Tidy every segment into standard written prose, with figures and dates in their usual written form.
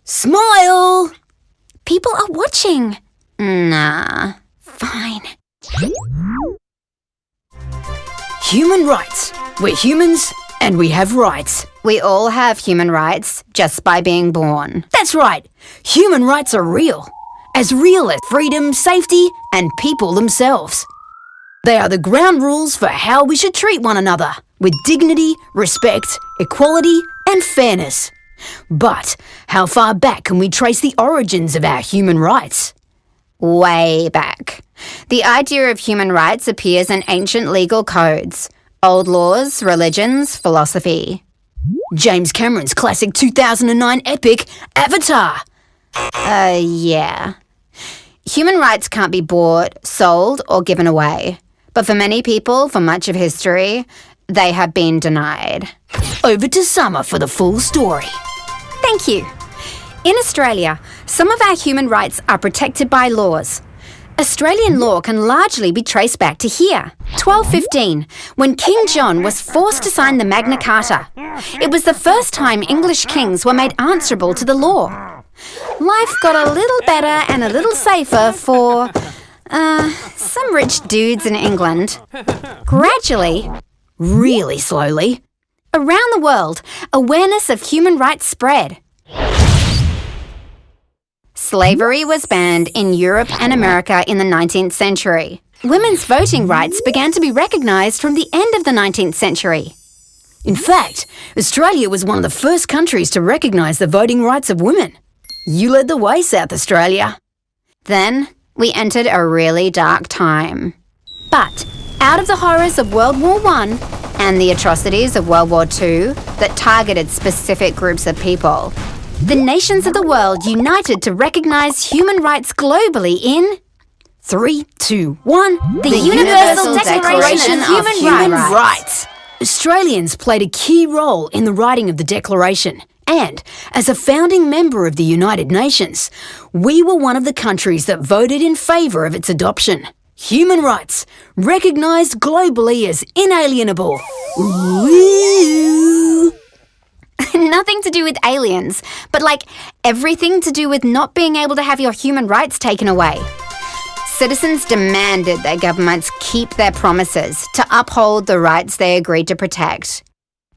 Smile! People are watching. Nah, fine. Human rights. We're humans and we have rights. We all have human rights just by being born. That's right. Human rights are real as freedom, safety, and people themselves. They are the ground rules for how we should treat one another with dignity, respect, equality, and fairness. But how far back can we trace the origins of our human rights? Way back. The idea of human rights appears in ancient legal codes, old laws, religions, philosophy. James Cameron's classic 2009 epic, Avatar. Yeah. Human rights can't be bought, sold, or given away. But for many people, for much of history, they have been denied. Over to Summer for the full story. Thank you. In Australia, some of our human rights are protected by laws. Australian law can largely be traced back to here, 1215, when King John was forced to sign the Magna Carta. It was the first time English kings were made answerable to the law. Life got a little better and a little safer for, some rich dudes in England. Gradually, really slowly, around the world, awareness of human rights spread. Slavery was banned in Europe and America in the 19th century. Women's voting rights began to be recognised from the end of the 19th century. In fact, Australia was one of the first countries to recognise the voting rights of women. You led the way, South Australia. Then, we entered a really dark time. But, out of the horrors of World War I and the atrocities of World War II that targeted specific groups of people, the nations of the world united to recognise human rights globally in 3, 2, 1. The Universal Declaration of Human Rights. Australians played a key role in the writing of the Declaration, and as a founding member of the United Nations, we were one of the countries that voted in favour of its adoption. Human rights, recognised globally as inalienable. Ooh. Nothing to do with aliens, but like everything to do with not being able to have your human rights taken away. Citizens demanded that governments keep their promises to uphold the rights they agreed to protect.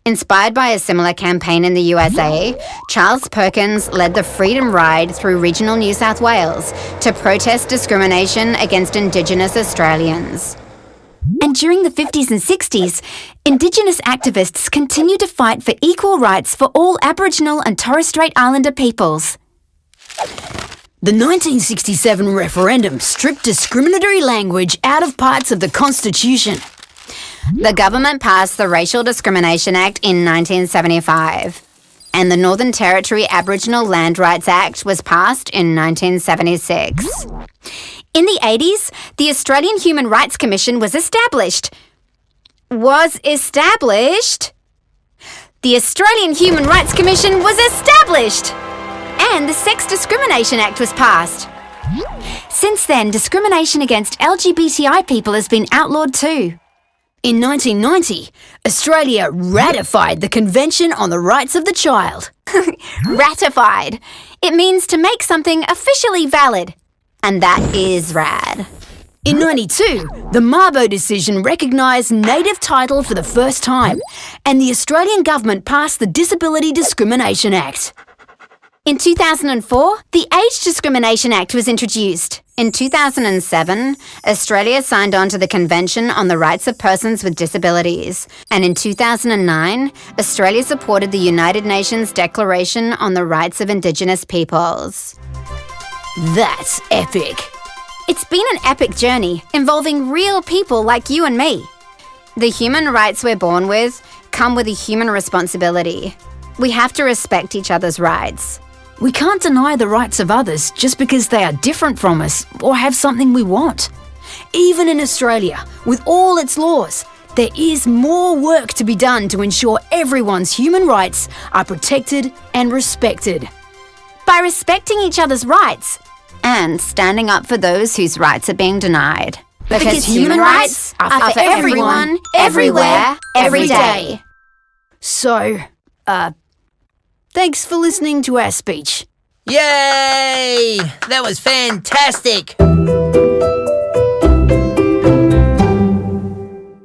Inspired by a similar campaign in the USA, Charles Perkins led the Freedom Ride through regional New South Wales to protest discrimination against Indigenous Australians. And during the 50s and 60s, Indigenous activists continued to fight for equal rights for all Aboriginal and Torres Strait Islander peoples. The 1967 referendum stripped discriminatory language out of parts of the Constitution. The government passed the Racial Discrimination Act in 1975, and the Northern Territory Aboriginal Land Rights Act was passed in 1976. In the 80s, the Australian Human Rights Commission was established. The Australian Human Rights Commission was established! And the Sex Discrimination Act was passed. Since then, discrimination against LGBTI people has been outlawed too. In 1990, Australia ratified the Convention on the Rights of the Child. Ratified. It means to make something officially valid. And that is rad. In 92, the Mabo decision recognised native title for the first time, and the Australian government passed the Disability Discrimination Act. In 2004, the Age Discrimination Act was introduced. In 2007, Australia signed on to the Convention on the Rights of Persons with Disabilities. And in 2009, Australia supported the United Nations Declaration on the Rights of Indigenous Peoples. That's epic. It's been an epic journey involving real people like you and me. The human rights we're born with come with a human responsibility. We have to respect each other's rights. We can't deny the rights of others just because they are different from us or have something we want. Even in Australia, with all its laws, there is more work to be done to ensure everyone's human rights are protected and respected. By respecting each other's rights and standing up for those whose rights are being denied. Because human rights are for everyone, everywhere, every day. So, thanks for listening to our speech. Yay! That was fantastic!